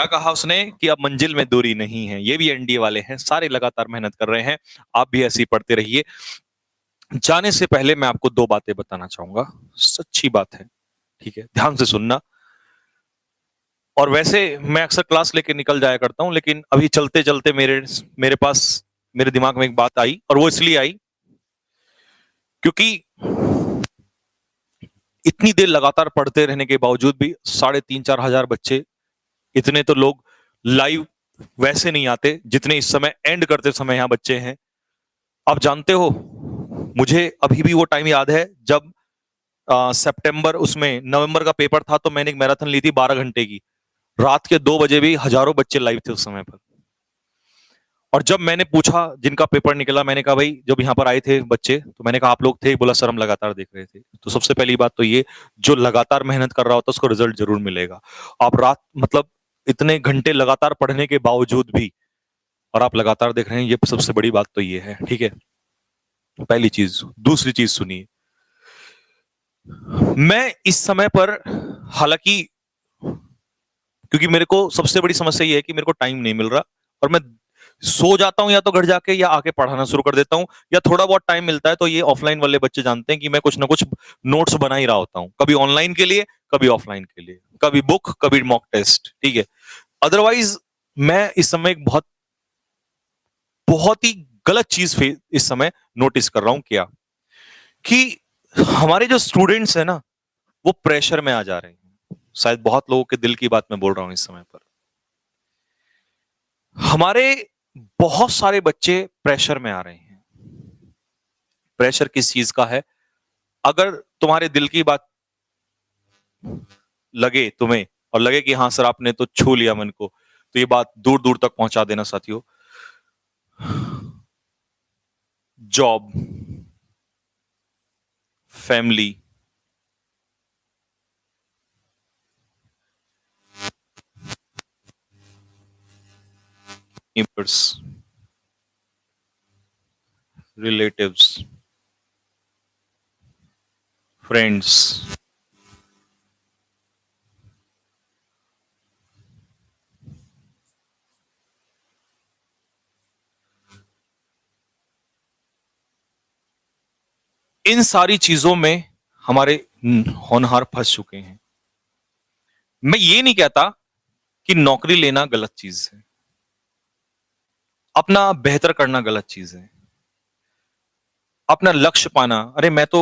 क्या कहा उसने कि अब मंजिल में दूरी नहीं है। ये भी एनडीए वाले हैं, सारे लगातार मेहनत कर रहे हैं। आप भी ऐसे ही पढ़ते रहिए। जाने से पहले मैं आपको दो बातें बताना चाहूंगा, सच्ची बात है, ठीक है, ध्यान से सुनना। और वैसे मैं अक्सर क्लास लेके निकल जाया करता हूं, लेकिन अभी चलते चलते मेरे मेरे पास मेरे दिमाग में एक बात आई, और वो इसलिए आई क्योंकि इतनी देर लगातार पढ़ते रहने के बावजूद भी 3,500-4,000 बच्चे, इतने तो लोग लाइव वैसे नहीं आते जितने इस समय एंड करते समय यहां बच्चे हैं। आप जानते हो, मुझे अभी भी वो टाइम याद है जब सितंबर उसमें नवंबर का पेपर था, तो मैंने एक मैराथन ली थी 12 घंटे की। रात के 2 बजे भी हजारों बच्चे लाइव थे उस समय पर। और जब मैंने पूछा जिनका पेपर निकला, मैंने कहा भाई जब यहाँ पर आए थे बच्चे, तो मैंने कहा आप लोग थे? बोला सर हम लगातार देख रहे थे। तो सबसे पहली बात तो ये, जो लगातार मेहनत कर रहा होता है उसको रिजल्ट जरूर मिलेगा। आप रात मतलब इतने घंटे लगातार पढ़ने के बावजूद भी और आप लगातार देख रहे हैं, ये सबसे बड़ी बात तो ये है, ठीक है, पहली चीज। दूसरी चीज सुनिए, मैं इस समय पर, हालांकि क्योंकि मेरे को सबसे बड़ी समस्या ये है कि मेरे को टाइम नहीं मिल रहा, और मैं सो जाता हूं या तो घर जाके, या आके पढ़ाना शुरू कर देता हूं, या थोड़ा बहुत टाइम मिलता है तो ये ऑफलाइन वाले बच्चे जानते हैं कि मैं कुछ ना कुछ नोट्स बना ही रहा होता हूं, कभी ऑनलाइन के लिए, कभी ऑफलाइन के लिए, कभी बुक, कभी मॉक टेस्ट, ठीक है। अदरवाइज मैं इस समय एक बहुत बहुत ही गलत चीज इस समय नोटिस कर रहा हूं, क्या कि हमारे जो स्टूडेंट्स हैं ना, वो प्रेशर में आ जा रहे हैं। शायद बहुत लोगों के दिल की बात मैं बोल रहा हूं इस समय पर। हमारे बहुत सारे बच्चे प्रेशर में आ रहे हैं। प्रेशर किस चीज का है? अगर तुम्हारे दिल की बात लगे तुम्हें, और लगे कि हाँ सर आपने तो छू लिया मन को, तो ये बात दूर दूर तक पहुंचा देना साथियों। Job, family, neighbours, relatives, friends, इन सारी चीजों में हमारे होनहार फंस चुके हैं। मैं ये नहीं कहता कि नौकरी लेना गलत चीज है, अपना बेहतर करना गलत चीज है, अपना लक्ष्य पाना, अरे मैं तो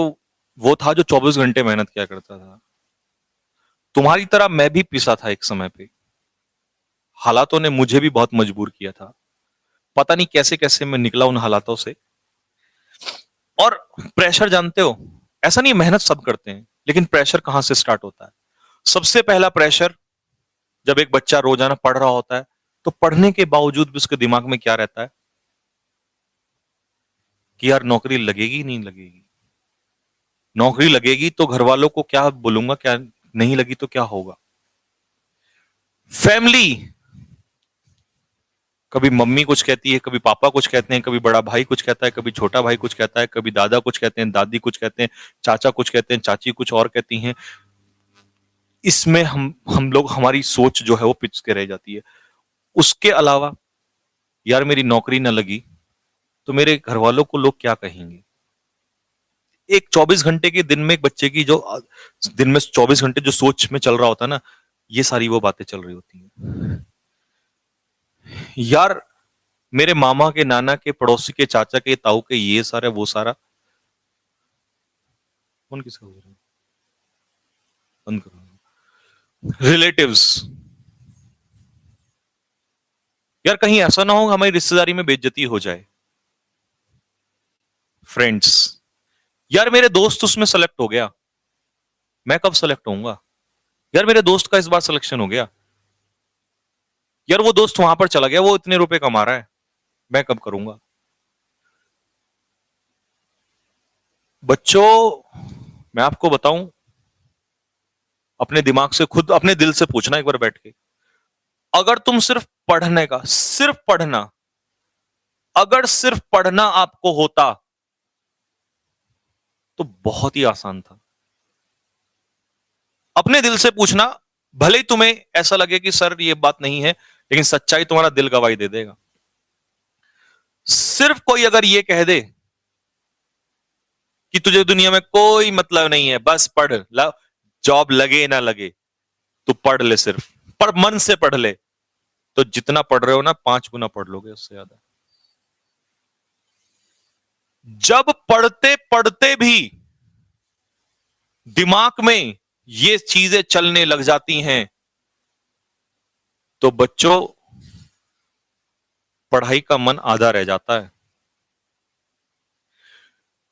वो था जो 24 घंटे मेहनत किया करता था। तुम्हारी तरह मैं भी पिसा था एक समय पे। हालातों ने मुझे भी बहुत मजबूर किया था। पता नहीं कैसे कैसे मैं निकला उन हालातों से। और प्रेशर जानते हो, ऐसा नहीं मेहनत सब करते हैं, लेकिन प्रेशर कहां से स्टार्ट होता है? सबसे पहला प्रेशर, जब एक बच्चा रोजाना पढ़ रहा होता है, तो पढ़ने के बावजूद भी उसके दिमाग में क्या रहता है कि यार नौकरी लगेगी नहीं लगेगी। नौकरी लगेगी तो घर वालों को क्या बोलूंगा, क्या नहीं लगी तो क्या होगा। फैमिली, कभी मम्मी कुछ कहती है, कभी पापा कुछ कहते हैं, कभी बड़ा भाई कुछ कहता है, कभी छोटा भाई कुछ कहता है, कभी दादा कुछ कहते हैं, दादी कुछ कहते हैं, चाचा कुछ कहते हैं, चाची कुछ और कहती हैं। इसमें हम लोग, हमारी सोच जो है वो पिच के रह जाती है। उसके अलावा, यार मेरी नौकरी ना लगी तो मेरे घर वालों को लोग क्या कहेंगे। एक 24 घंटे के दिन में एक बच्चे की जो दिन में 24 घंटे जो सोच में चल रहा होता है ना, ये सारी वो बातें चल रही होती हैं। यार मेरे मामा के, नाना के, पड़ोसी के, चाचा के, ताऊ के, ये सारा वो सारा। कौन किसका हो रहा है? बंद करो। रिलेटिव्स, यार कहीं ऐसा ना हो हमारी रिश्तेदारी में बेइज्जती हो जाए। फ्रेंड्स, यार मेरे दोस्त उसमें सेलेक्ट हो गया, मैं कब सेलेक्ट होऊंगा। यार मेरे दोस्त का इस बार सिलेक्शन हो गया, यार वो दोस्त वहां पर चला गया, वो इतने रुपए कमा रहा है, मैं कब करूंगा। बच्चों, मैं आपको बताऊं, अपने दिमाग से खुद, अपने दिल से पूछना एक बार बैठ के, अगर तुम सिर्फ पढ़ने का, सिर्फ पढ़ना, अगर सिर्फ पढ़ना आपको होता तो बहुत ही आसान था। अपने दिल से पूछना, भले ही तुम्हें ऐसा लगे कि सर ये बात नहीं है, लेकिन सच्चाई तुम्हारा दिल गवाही दे देगा। सिर्फ कोई अगर ये कह दे कि तुझे दुनिया में कोई मतलब नहीं है, बस पढ़, जॉब लगे ना लगे, तू पढ़ ले, सिर्फ पर मन से पढ़ ले, तो जितना पढ़ रहे हो ना 5 गुना पढ़ लोगे उससे ज्यादा। जब पढ़ते पढ़ते भी दिमाग में ये चीजें चलने लग जाती हैं, तो बच्चों पढ़ाई का मन आधा रह जाता है।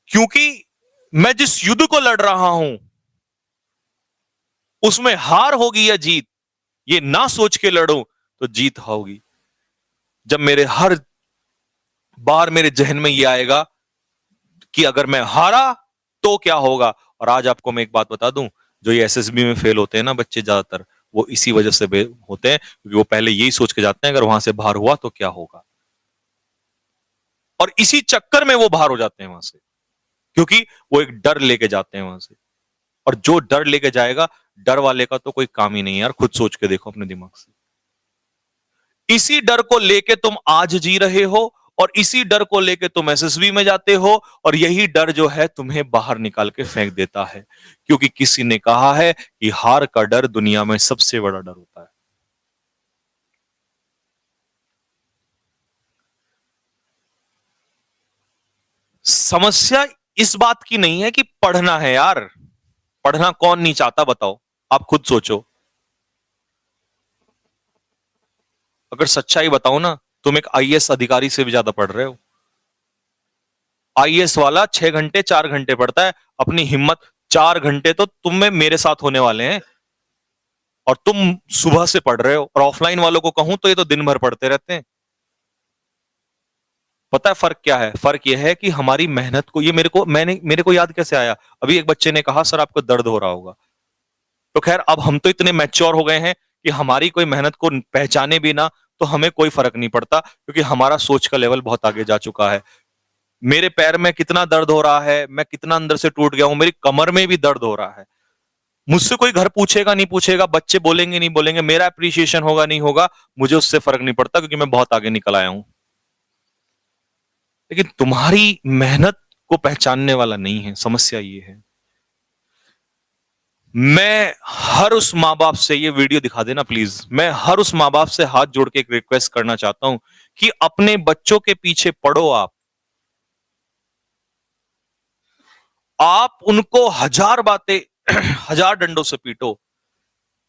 क्योंकि मैं जिस युद्ध को लड़ रहा हूं उसमें हार होगी या जीत, ये ना सोच के लड़ूं तो जीत होगी। जब मेरे हर बार मेरे जहन में ये आएगा कि अगर मैं हारा तो क्या होगा। और आज आपको मैं एक बात बता दूं, जो ये एसएसबी में फेल होते हैं ना बच्चे ज्यादातर, वो इसी वजह से होते हैं, क्योंकि वो पहले यही सोच के जाते हैं अगर वहां से बाहर हुआ तो क्या होगा, और इसी चक्कर में वो बाहर हो जाते हैं वहां से, क्योंकि वो एक डर लेके जाते हैं वहां से। और जो डर लेके जाएगा, डर वाले का तो कोई काम ही नहीं है यार, खुद सोच के देखो अपने दिमाग से। इसी डर को लेके तुम आज जी रहे हो, और इसी डर को लेके तुम एसएसबी में जाते हो, और यही डर जो है तुम्हें बाहर निकाल के फेंक देता है। क्योंकि किसी ने कहा है कि हार का डर दुनिया में सबसे बड़ा डर होता है। समस्या इस बात की नहीं है कि पढ़ना है यार, पढ़ना कौन नहीं चाहता बताओ, आप खुद सोचो। अगर सच्चाई बताओ ना, तुम एक आईएएस अधिकारी से भी ज्यादा पढ़ रहे हो। आईएएस वाला 6 घंटे 4 घंटे पढ़ता है, अपनी हिम्मत, 4 घंटे तो तुम में मेरे साथ होने वाले हैं, और तुम सुबह से पढ़ रहे हो। और ऑफलाइन वालों को कहूं तो ये तो दिन भर पढ़ते रहते हैं। पता है फर्क क्या है? फर्क यह है कि हमारी मेहनत को, ये मेरे को याद कैसे आया, अभी एक बच्चे ने कहा सर आपको दर्द हो रहा होगा। तो खैर अब हम तो इतने मैच्योर हो गए हैं कि हमारी कोई मेहनत को पहचाने भी ना तो हमें कोई फर्क नहीं पड़ता, क्योंकि हमारा सोच का लेवल बहुत आगे जा चुका है। मेरे पैर में कितना दर्द हो रहा है, मैं कितना अंदर से टूट गया हूं, मेरी कमर में भी दर्द हो रहा है। मुझसे कोई घर पूछेगा नहीं पूछेगा, बच्चे बोलेंगे नहीं बोलेंगे, मेरा अप्रिसिएशन होगा नहीं होगा, मुझे उससे फर्क नहीं पड़ता, क्योंकि मैं बहुत आगे निकल आया हूं। लेकिन तुम्हारी मेहनत को पहचानने वाला नहीं है, समस्या ये है। मैं हर उस माँ बाप से, ये वीडियो दिखा देना प्लीज, मैं हर उस माँ बाप से हाथ जोड़ के एक रिक्वेस्ट करना चाहता हूं कि अपने बच्चों के पीछे पढ़ो। आप उनको हजार बातें हजार डंडों से पीटो,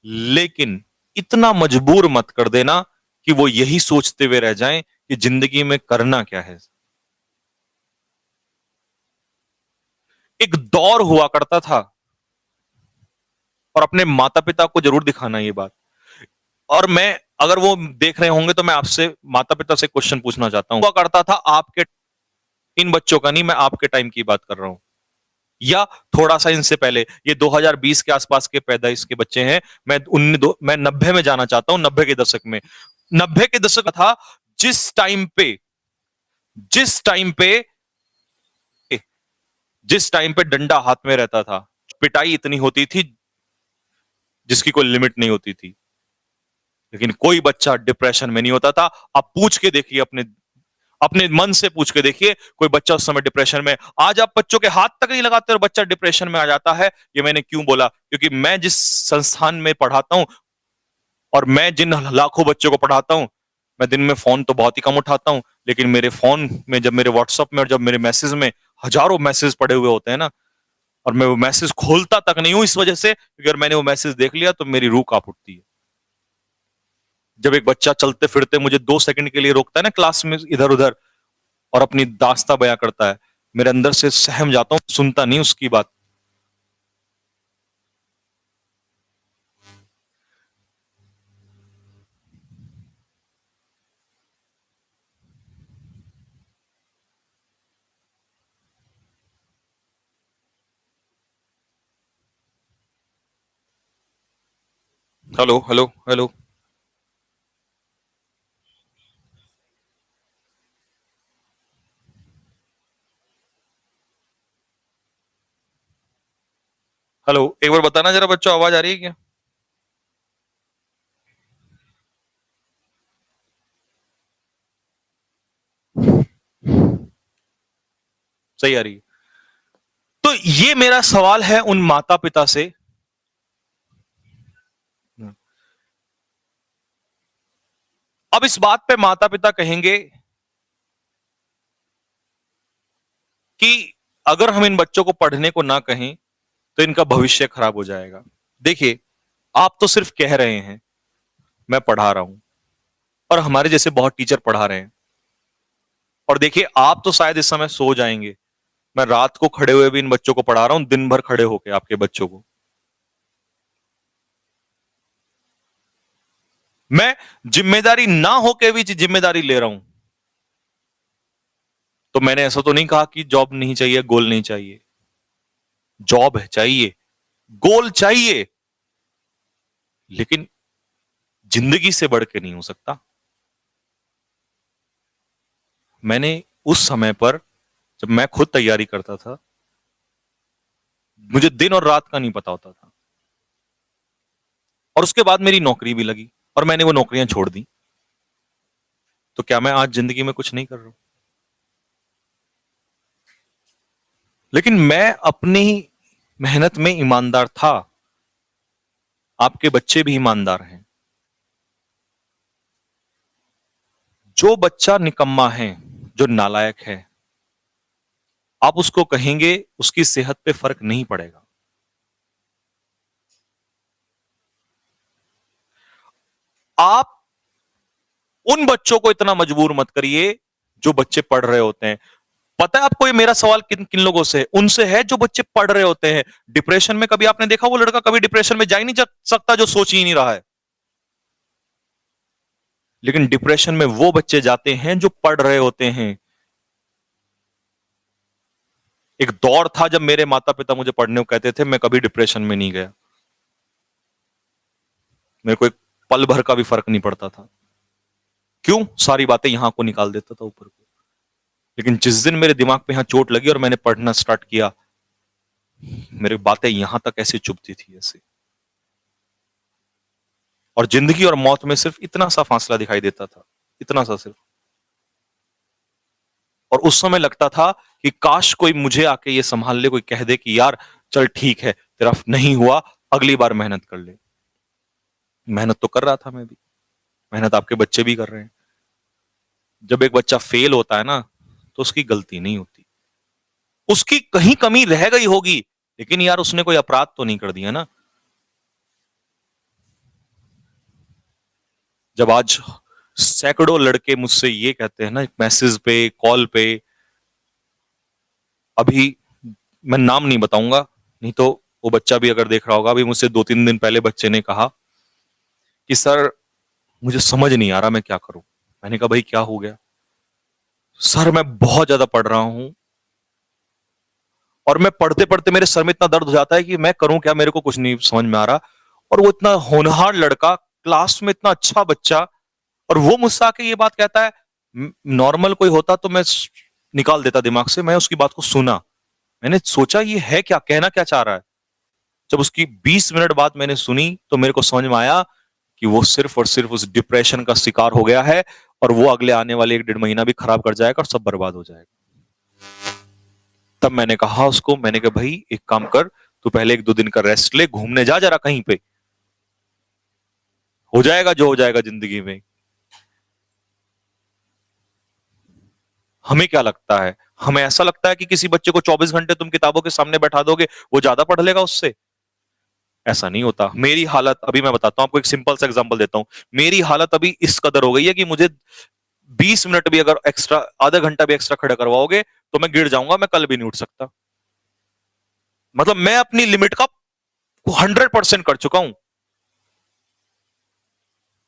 लेकिन इतना मजबूर मत कर देना कि वो यही सोचते हुए रह जाएं कि जिंदगी में करना क्या है। एक दौर हुआ करता था, और अपने माता पिता को जरूर दिखाना ये बात। और मैं, अगर वो देख रहे होंगे तो मैं आपसे, माता पिता से क्वेश्चन पूछना चाहता हूं। हुआ करता था आपके, इन बच्चों का नहीं, मैं आपके टाइम की बात कर रहा हूं, या थोड़ा सा इनसे पहले, ये 2020 के आसपास के पैदाइश के बच्चे हैं। मैं 90 में जाना चाहता हूं, 90 के दशक में। 90 के दशक था, जिस टाइम पे जिस टाइम पे जिस टाइम पे डंडा हाथ में रहता था, पिटाई इतनी होती थी जिसकी कोई लिमिट नहीं होती थी, लेकिन कोई बच्चा डिप्रेशन में नहीं होता था। आप पूछ के देखिए, अपने अपने मन से पूछ के देखिए, कोई बच्चा उस समय डिप्रेशन में, आज आप बच्चों के हाथ तक नहीं लगाते और बच्चा डिप्रेशन में आ जाता है। ये मैंने क्यों बोला? क्योंकि मैं जिस संस्थान में पढ़ाता हूं, और मैं जिन लाखों बच्चों को पढ़ाता हूं, मैं दिन में फोन तो बहुत ही कम उठाता हूं, लेकिन मेरे फोन में, जब मेरे व्हाट्सएप में और जब मेरे मैसेज में हजारों मैसेज पड़े हुए होते हैं ना, और मैं वो मैसेज खोलता तक नहीं हूं, इस वजह से क्योंकि अगर मैंने वो मैसेज देख लिया तो मेरी रूह कांप उठती है। जब एक बच्चा चलते फिरते मुझे 2 सेकंड के लिए रोकता है ना क्लास में इधर उधर, और अपनी दास्तां बयां करता है, मेरे अंदर से सहम जाता हूं, सुनता नहीं उसकी बात। Hello hello hello. हेलो, एक बार बताना जरा बच्चों, आवाज आ रही है क्या? सही आ रही है। तो ये मेरा सवाल है उन माता पिता से, अब इस बात पे माता पिता कहेंगे कि अगर हम इन बच्चों को पढ़ने को ना कहें तो इनका भविष्य खराब हो जाएगा। देखिए, आप तो सिर्फ कह रहे हैं, मैं पढ़ा रहा हूं, और हमारे जैसे बहुत टीचर पढ़ा रहे हैं। और देखिए, आप तो शायद इस समय सो जाएंगे, मैं रात को खड़े हुए भी इन बच्चों को पढ़ा रहा हूं, दिन भर खड़े होके आपके बच्चों को। मैं जिम्मेदारी ना होके भी जिम्मेदारी ले रहा हूं। तो मैंने ऐसा तो नहीं कहा कि जॉब नहीं चाहिए, गोल नहीं चाहिए। जॉब है, चाहिए, गोल चाहिए, लेकिन जिंदगी से बढ़ के नहीं हो सकता। मैंने उस समय पर, जब मैं खुद तैयारी करता था, मुझे दिन और रात का नहीं पता होता था। और उसके बाद मेरी नौकरी भी लगी और मैंने वो नौकरियां छोड़ दी। तो क्या मैं आज जिंदगी में कुछ नहीं कर रहा हूं? लेकिन मैं अपनी मेहनत में ईमानदार था। आपके बच्चे भी ईमानदार हैं। जो बच्चा निकम्मा है, जो नालायक है, आप उसको कहेंगे, उसकी सेहत पे फर्क नहीं पड़ेगा। आप उन बच्चों को इतना मजबूर मत करिए जो बच्चे पढ़ रहे होते हैं। पता है आपको, ये मेरा सवाल किन किन लोगों से है? उनसे है जो बच्चे पढ़ रहे होते हैं। डिप्रेशन में कभी आपने देखा वो लड़का कभी डिप्रेशन में जा ही नहीं सकता जो सोच ही नहीं रहा है। लेकिन डिप्रेशन में वो बच्चे जाते हैं जो पढ़ रहे होते हैं। एक दौर था जब मेरे माता पिता मुझे पढ़ने को कहते थे, मैं कभी डिप्रेशन में नहीं गया। मेरे को एक पल भर का भी फर्क नहीं पड़ता था। क्यों? सारी बातें यहां को निकाल देता था ऊपर को। लेकिन जिस दिन मेरे दिमाग पे यहां चोट लगी और मैंने पढ़ना स्टार्ट किया, मेरी बातें यहां तक ऐसे चुभती थी, ऐसे। और जिंदगी और मौत में सिर्फ इतना सा फासला दिखाई देता था, इतना सा सिर्फ। और उस समय लगता था कि काश कोई मुझे आके ये संभाल ले, कोई कह दे कि यार चल ठीक है, तेरा नहीं हुआ, अगली बार मेहनत कर ले। मेहनत तो कर रहा था मैं भी, मेहनत आपके बच्चे भी कर रहे हैं। जब एक बच्चा फेल होता है ना, तो उसकी गलती नहीं होती, उसकी कहीं कमी रह गई होगी, लेकिन यार उसने कोई अपराध तो नहीं कर दिया ना। जब आज सैकड़ों लड़के मुझसे ये कहते हैं ना, मैसेज पे, कॉल पे, अभी मैं नाम नहीं बताऊंगा, नहीं तो वो बच्चा भी अगर देख रहा होगा, अभी मुझसे 2-3 दिन पहले बच्चे ने कहा कि सर मुझे समझ नहीं आ रहा मैं क्या करूं। मैंने कहा भाई क्या हो गया? सर मैं बहुत ज्यादा पढ़ रहा हूं और मैं पढ़ते पढ़ते मेरे सर में इतना दर्द हो जाता है कि मैं करूं क्या, मेरे को कुछ नहीं समझ में आ रहा। और वो इतना होनहार लड़का, क्लास में इतना अच्छा बच्चा, और वो मुझसे आके ये बात कहता है। नॉर्मल कोई होता तो मैं निकाल देता दिमाग से, मैं उसकी बात को सुना। मैंने सोचा ये है क्या, कहना क्या चाह रहा है। जब उसकी 20 मिनट बाद मैंने सुनी तो मेरे को समझ में आया कि वो सिर्फ और सिर्फ उस डिप्रेशन का शिकार हो गया है, और वो अगले आने वाले 1-1.5 महीना भी खराब कर जाएगा और सब बर्बाद हो जाएगा। तब मैंने कहा उसको, मैंने कहा भाई एक काम कर, तू पहले 1-2 दिन का रेस्ट ले, घूमने जा जरा कहीं पे, हो जाएगा जो हो जाएगा जिंदगी में। हमें क्या लगता है? हमें ऐसा लगता है कि किसी बच्चे को 24 घंटे तुम किताबों के सामने बैठा दोगे, वो ज्यादा पढ़ लेगा उससे। ऐसा नहीं होता। मेरी हालत अभी मैं बताता हूं आपको, एक सिंपल सा एग्जांपल देता हूं। मेरी हालत अभी इस कदर हो गई है कि मुझे 20 मिनट भी अगर एक्स्ट्रा, आधा घंटा भी एक्स्ट्रा खड़ा करवाओगे तो मैं गिर जाऊंगा, मैं कल भी नहीं उठ सकता। मतलब मैं अपनी लिमिट का 100% कर चुका हूं।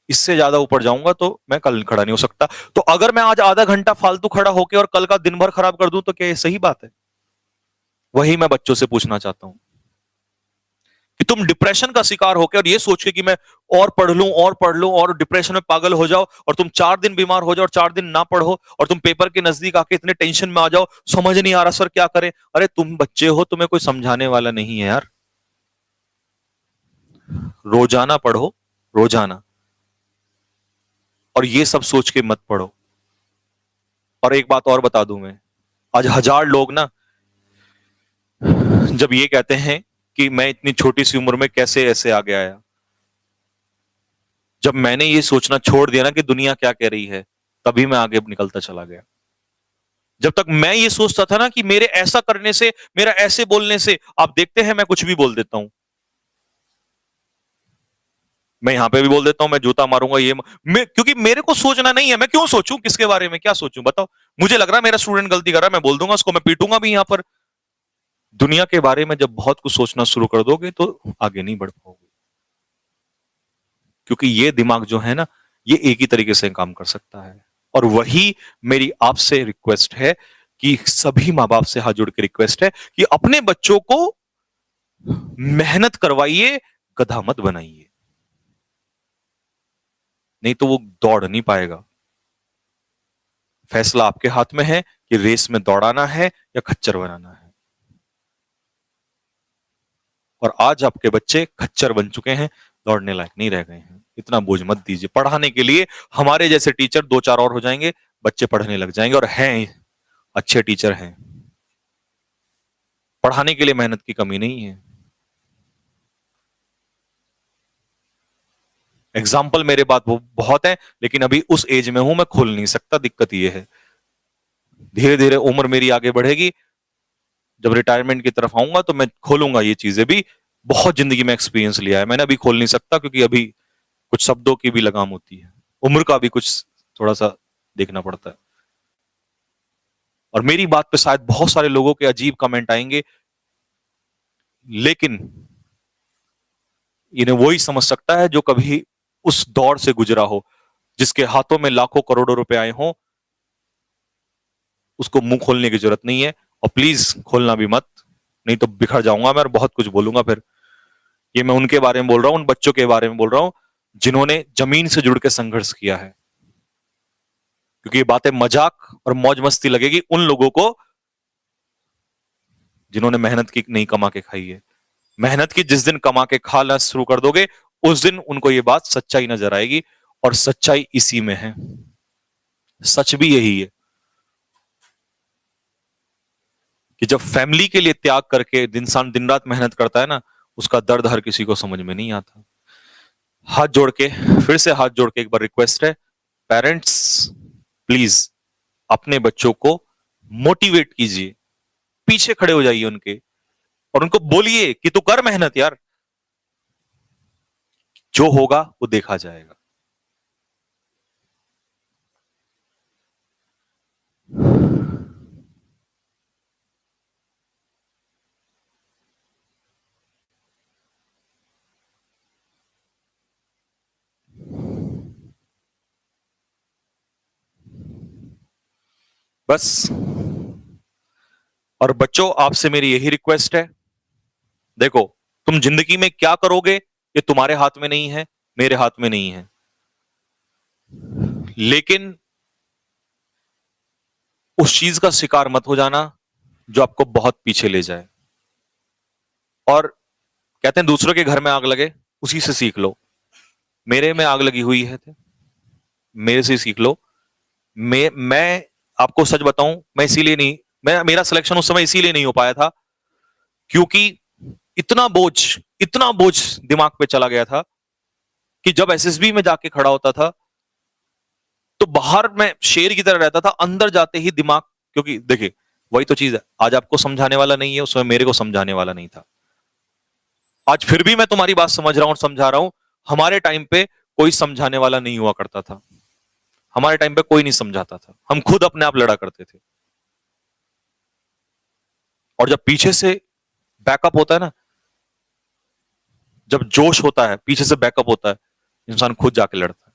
इससे ज्यादा ऊपर जाऊंगा तो मैं कल खड़ा नहीं हो सकता। तो अगर मैं आज आधा घंटा फालतू खड़ा होकर और कल का दिन भर खराब कर दूं तो क्या ये सही बात है? वही मैं बच्चों से पूछना चाहता हूं कि तुम डिप्रेशन का शिकार होकर और ये सोच के कि मैं और पढ़ लूं और पढ़ लूं और डिप्रेशन में पागल हो जाओ, और तुम 4 दिन बीमार हो जाओ और 4 दिन ना पढ़ो, और तुम पेपर के नजदीक आके इतने टेंशन में आ जाओ, समझ नहीं आ रहा सर क्या करें। अरे तुम बच्चे हो, तुम्हें कोई समझाने वाला नहीं है यार। रोजाना पढ़ो, रोजाना, और ये सब सोच के मत पढ़ो। और एक बात और बता दूं मैं, आज 1000 लोग ना जब ये कहते हैं कि मैं इतनी छोटी सी उम्र में कैसे ऐसे आगे आया। जब मैंने ये सोचना छोड़ दिया ना कि दुनिया क्या कह रही है, तभी मैं आगे निकलता चला गया। जब तक मैं ये सोचता था ना कि मेरे ऐसा करने से, मेरा ऐसे बोलने से, आप देखते हैं मैं कुछ भी बोल देता हूं। मैं यहां पे भी बोल देता हूं, मैं जूता मारूंगा क्योंकि मेरे को सोचना नहीं है। मैं क्यों सोचूं, किसके बारे में क्या सोचूं बताओ। मुझे लग रहा है मेरा स्टूडेंट गलती कर रहा है, मैं बोल दूंगा उसको, मैं पीटूंगा भी यहां पर। दुनिया के बारे में जब बहुत कुछ सोचना शुरू कर दोगे तो आगे नहीं बढ़ पाओगे, क्योंकि ये दिमाग जो है ना, ये एक ही तरीके से काम कर सकता है। और वही मेरी आपसे रिक्वेस्ट है, कि सभी माँ बाप से हाथ जोड़ के रिक्वेस्ट है कि अपने बच्चों को मेहनत करवाइए, गधा मत बनाइए। नहीं तो वो दौड़ नहीं पाएगा। फैसला आपके हाथ में है कि रेस में दौड़ाना है या खच्चर बनाना है। और आज आपके बच्चे खच्चर बन चुके हैं, दौड़ने लायक नहीं रह गए हैं। इतना बोझ मत दीजिए। पढ़ाने के लिए हमारे जैसे टीचर दो चार और हो जाएंगे, बच्चे पढ़ने लग जाएंगे, और हैं अच्छे टीचर हैं। पढ़ाने के लिए मेहनत की कमी नहीं है। एग्जाम्पल मेरे पास वो बहुत है, लेकिन अभी उस एज में हूं, मैं खोल नहीं सकता। दिक्कत ये है, धीरे धीरे उम्र मेरी आगे बढ़ेगी, जब रिटायरमेंट की तरफ आऊंगा तो मैं खोलूंगा ये चीजें भी। बहुत जिंदगी में एक्सपीरियंस लिया है मैंने, अभी खोल नहीं सकता, क्योंकि अभी कुछ शब्दों की भी लगाम होती है, उम्र का भी कुछ थोड़ा सा देखना पड़ता है। और मेरी बात पे शायद बहुत सारे लोगों के अजीब कमेंट आएंगे, लेकिन इन्हें वही समझ सकता है जो कभी उस दौर से गुजरा हो, जिसके हाथों में लाखों करोड़ों रुपए आए हों। उसको मुंह खोलने की जरूरत नहीं है, और प्लीज खोलना भी मत, नहीं तो बिखर जाऊंगा मैं और बहुत कुछ बोलूंगा फिर। ये मैं उनके बारे में बोल रहा हूं, उन बच्चों के बारे में बोल रहा हूं जिन्होंने जमीन से जुड़ के संघर्ष किया है। क्योंकि ये बातें मजाक और मौज मस्ती लगेगी उन लोगों को जिन्होंने मेहनत की नहीं कमा के खाई है। मेहनत की जिस दिन कमा के खाना शुरू कर दोगे, उस दिन उनको ये बात सच्चाई नजर आएगी, और सच्चाई इसी में है। सच भी यही है कि जब फैमिली के लिए त्याग करके इंसान दिन रात मेहनत करता है ना, उसका दर्द हर किसी को समझ में नहीं आता। हाथ जोड़ के, फिर से हाथ जोड़ के एक बार रिक्वेस्ट है, पेरेंट्स प्लीज अपने बच्चों को मोटिवेट कीजिए, पीछे खड़े हो जाइए उनके, और उनको बोलिए कि तू कर मेहनत यार, जो होगा वो देखा जाएगा। बस। और बच्चों, आपसे मेरी यही रिक्वेस्ट है, देखो, तुम जिंदगी में क्या करोगे ये तुम्हारे हाथ में नहीं है, मेरे हाथ में नहीं है, लेकिन उस चीज का शिकार मत हो जाना जो आपको बहुत पीछे ले जाए। और कहते हैं दूसरों के घर में आग लगे, उसी से सीख लो। मेरे में आग लगी हुई है, मेरे से सीख लो। मैं आपको सच बताऊं, मैं इसीलिए नहीं, मेरा सिलेक्शन उस समय इसीलिए नहीं हो पाया था, क्योंकि इतना बोझ, इतना बोझ दिमाग पे चला गया था कि जब एसएसबी में जाके खड़ा होता था तो बाहर मैं शेर की तरह रहता था, अंदर जाते ही दिमाग, क्योंकि देखिए वही तो चीज है, आज आपको समझाने वाला नहीं है, उसमें मेरे को समझाने वाला नहीं था। आज फिर भी मैं तुम्हारी बात समझ रहा हूं और समझा रहा हूं। हमारे टाइम पे कोई समझाने वाला नहीं हुआ करता था, हमारे टाइम पे कोई नहीं समझाता था, हम खुद अपने आप लड़ा करते थे। और जब पीछे से बैकअप होता है ना, जब जोश होता है, पीछे से बैकअप होता है, इंसान खुद जाके लड़ता है।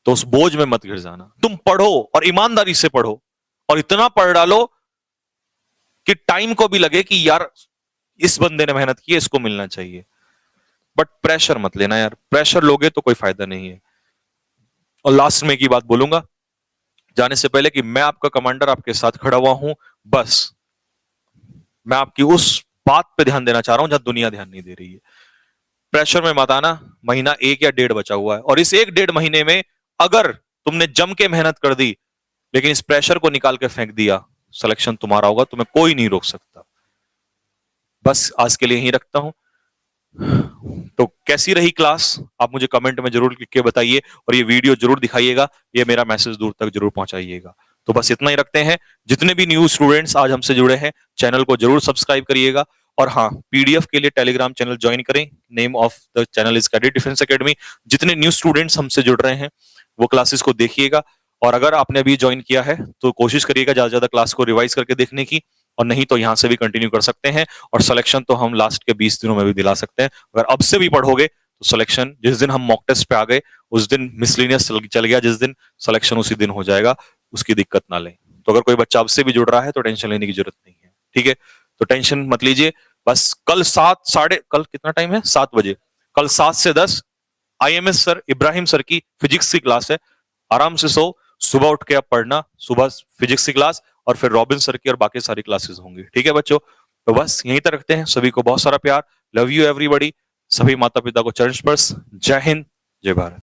तो उस बोझ में मत गिर जाना, तुम पढ़ो और ईमानदारी से पढ़ो, और इतना पढ़ डालो कि टाइम को भी लगे कि यार इस बंदे ने मेहनत की है, इसको मिलना चाहिए। बट प्रेशर मत लेना यार, प्रेशर लोगे तो कोई फायदा नहीं है। और लास्ट में एक ही बात बोलूंगा जाने से पहले, कि मैं आपका कमांडर, आपके साथ खड़ा हुआ हूं। बस मैं आपकी उस बात पे ध्यान देना चाह रहा हूं जहां दुनिया ध्यान नहीं दे रही है। प्रेशर में मत आना। महीना एक या डेढ़ बचा हुआ है, और इस एक डेढ़ महीने में अगर तुमने जम के मेहनत कर दी, लेकिन इस प्रेशर को निकाल के फेंक दिया, सिलेक्शन तुम्हारा होगा, तुम्हें कोई नहीं रोक सकता। बस आज के लिए यहीं रखता हूं। तो कैसी रही क्लास आप मुझे कमेंट में जरूर लिख के बताइए, और ये वीडियो जरूर दिखाइएगा, ये मेरा मैसेज दूर तक जरूर पहुंचाइएगा। तो बस इतना ही रखते हैं। जितने भी न्यू स्टूडेंट्स आज हमसे जुड़े हैं, चैनल को जरूर सब्सक्राइब करिएगा। और हाँ, पीडीएफ के लिए टेलीग्राम चैनल ज्वाइन करें। Name of the channel is cadet defence academy. जितने न्यू स्टूडेंट्स हमसे जुड़ रहे हैं वो क्लासेस को देखिएगा, और अगर आपने अभी ज्वाइन किया है तो कोशिश करिएगा ज्यादा से ज्यादा क्लास को रिवाइज करके देखने की, और नहीं तो यहाँ से भी कंटिन्यू कर सकते हैं। और सिलेक्शन तो हम लास्ट के 20 दिनों में भी दिला सकते हैं। अगर अब से भी पढ़ोगे तो सिलेक्शन, जिस दिन हम मॉक टेस्ट पे आ गए उस दिन मिसलिनियस चल गया, जिस दिन सिलेक्शन उसी दिन हो जाएगा, उसकी दिक्कत ना लें। तो अगर कोई बच्चा अब से भी जुड़ रहा है तो टेंशन लेने की जरूरत नहीं है, ठीक है? तो टेंशन मत लीजिए। बस कल 7 कल कितना टाइम है, 7 बजे, कल 7 से 10 आईएमएस सर इब्राहिम सर की फिजिक्स की क्लास है। आराम से सो, सुबह उठ के आप पढ़ना, सुबह फिजिक्स की क्लास, और फिर रॉबिन सर की और बाकी सारी क्लासेस होंगी, ठीक है बच्चों? तो बस यहीं तक रखते हैं। सभी को बहुत सारा प्यार। Love you everybody. सभी माता पिता को चरण स्पर्श। जय हिंद, जय भारत।